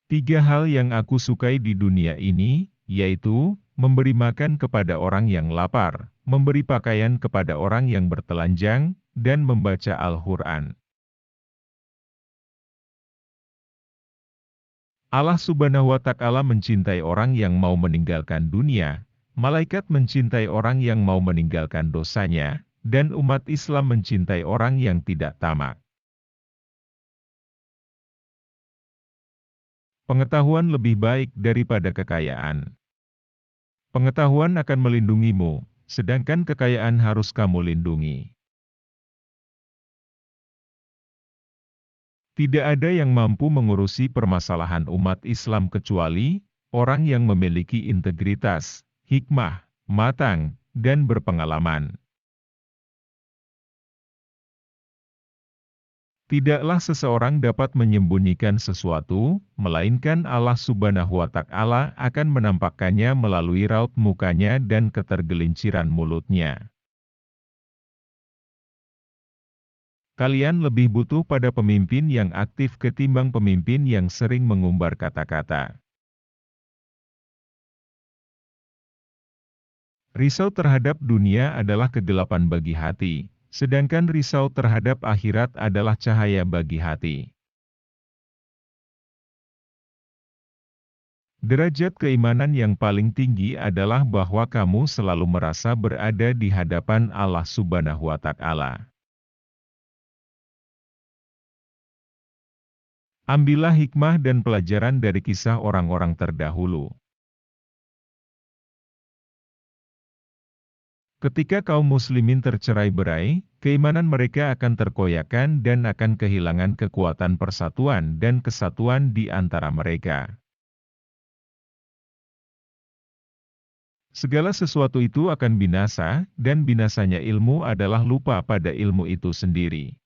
Tiga hal yang aku sukai di dunia ini, yaitu, memberi makan kepada orang yang lapar, memberi pakaian kepada orang yang bertelanjang, dan membaca Al-Quran. Allah Subhanahu wa Ta'ala mencintai orang yang mau meninggalkan dunia, malaikat mencintai orang yang mau meninggalkan dosanya, dan umat Islam mencintai orang yang tidak tamak. Pengetahuan lebih baik daripada kekayaan. Pengetahuan akan melindungimu, sedangkan kekayaan harus kamu lindungi. Tidak ada yang mampu mengurusi permasalahan umat Islam kecuali orang yang memiliki integritas, hikmah, matang, dan berpengalaman. Tidaklah seseorang dapat menyembunyikan sesuatu, melainkan Allah Subhanahu wa Ta'ala akan menampakkannya melalui raut mukanya dan ketergelinciran mulutnya. Kalian lebih butuh pada pemimpin yang aktif ketimbang pemimpin yang sering mengumbar kata-kata. Risau terhadap dunia adalah kegelapan bagi hati, sedangkan risau terhadap akhirat adalah cahaya bagi hati. Derajat keimanan yang paling tinggi adalah bahwa kamu selalu merasa berada di hadapan Allah Subhanahu wa Ta'ala. Ambillah hikmah dan pelajaran dari kisah orang-orang terdahulu. Ketika kaum muslimin tercerai-berai, keimanan mereka akan terkoyakkan dan akan kehilangan kekuatan persatuan dan kesatuan di antara mereka. Segala sesuatu itu akan binasa, dan binasanya ilmu adalah lupa pada ilmu itu sendiri.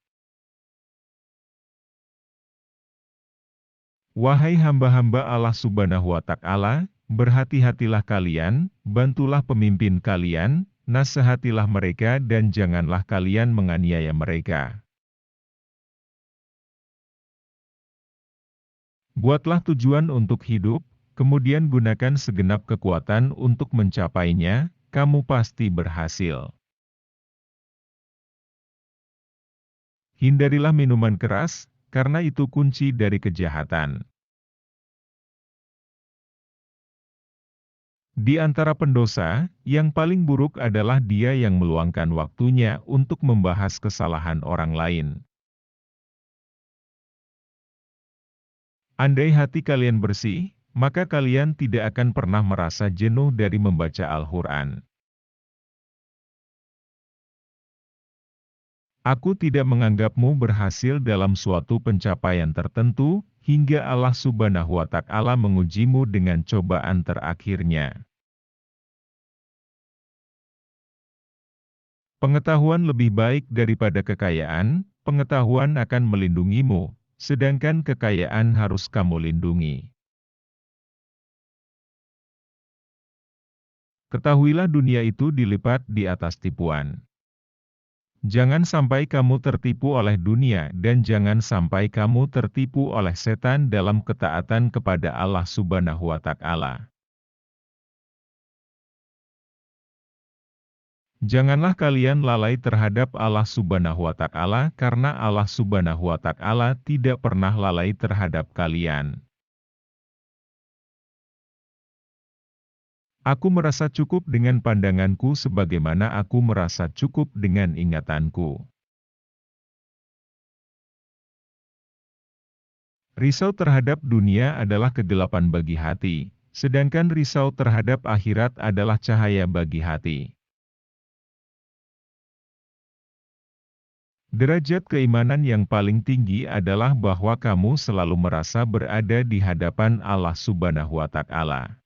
Wahai hamba-hamba Allah Subhanahu wa Ta'ala, berhati-hatilah kalian, bantulah pemimpin kalian, nasihatilah mereka dan janganlah kalian menganiaya mereka. Buatlah tujuan untuk hidup, kemudian gunakan segenap kekuatan untuk mencapainya, kamu pasti berhasil. Hindarilah minuman keras, karena itu kunci dari kejahatan. Di antara pendosa, yang paling buruk adalah dia yang meluangkan waktunya untuk membahas kesalahan orang lain. Andai hati kalian bersih, maka kalian tidak akan pernah merasa jenuh dari membaca Al-Quran. Aku tidak menganggapmu berhasil dalam suatu pencapaian tertentu, hingga Allah Subhanahu wa Ta'ala mengujimu dengan cobaan terakhirnya. Pengetahuan lebih baik daripada kekayaan, pengetahuan akan melindungimu, sedangkan kekayaan harus kamu lindungi. Ketahuilah dunia itu dilipat di atas tipuan. Jangan sampai kamu tertipu oleh dunia dan jangan sampai kamu tertipu oleh setan dalam ketaatan kepada Allah Subhanahu wa Ta'ala. Janganlah kalian lalai terhadap Allah Subhanahu wa Ta'ala karena Allah Subhanahu wa Ta'ala tidak pernah lalai terhadap kalian. Aku merasa cukup dengan pandanganku sebagaimana aku merasa cukup dengan ingatanku. Risau terhadap dunia adalah kegelapan bagi hati, sedangkan risau terhadap akhirat adalah cahaya bagi hati. Derajat keimanan yang paling tinggi adalah bahwa kamu selalu merasa berada di hadapan Allah Subhanahu wa Ta'ala.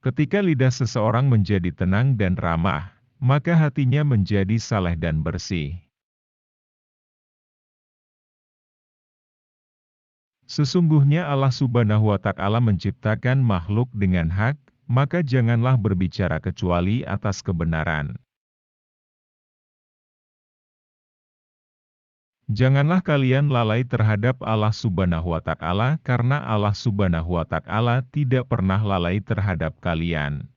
Ketika lidah seseorang menjadi tenang dan ramah, maka hatinya menjadi saleh dan bersih. Sesungguhnya Allah Subhanahu wa Ta'ala menciptakan makhluk dengan hak, maka janganlah berbicara kecuali atas kebenaran. Janganlah kalian lalai terhadap Allah Subhanahu wa Ta'ala, karena Allah Subhanahu wa Ta'ala tidak pernah lalai terhadap kalian.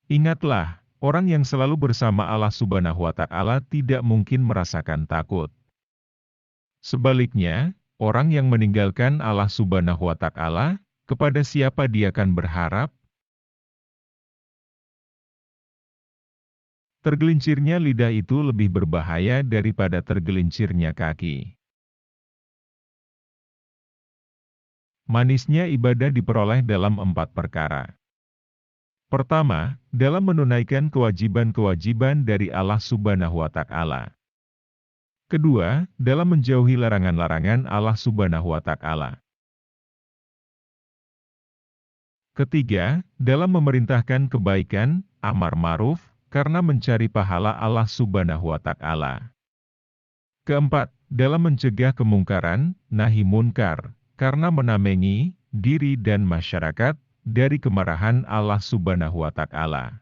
Ingatlah, orang yang selalu bersama Allah Subhanahu wa Ta'ala tidak mungkin merasakan takut. Sebaliknya, orang yang meninggalkan Allah Subhanahu wa Ta'ala, kepada siapa dia akan berharap? Tergelincirnya lidah itu lebih berbahaya daripada tergelincirnya kaki. Manisnya ibadah diperoleh dalam 4 perkara. Pertama, dalam menunaikan kewajiban-kewajiban dari Allah Subhanahu wa Ta'ala. Kedua, dalam menjauhi larangan-larangan Allah Subhanahu wa Ta'ala. Ketiga, dalam memerintahkan kebaikan, amar ma'ruf, karena mencari pahala Allah Subhanahu wa Ta'ala. Keempat, dalam mencegah kemungkaran, nahi munkar, karena menamengi diri dan masyarakat dari kemarahan Allah Subhanahu wa Ta'ala.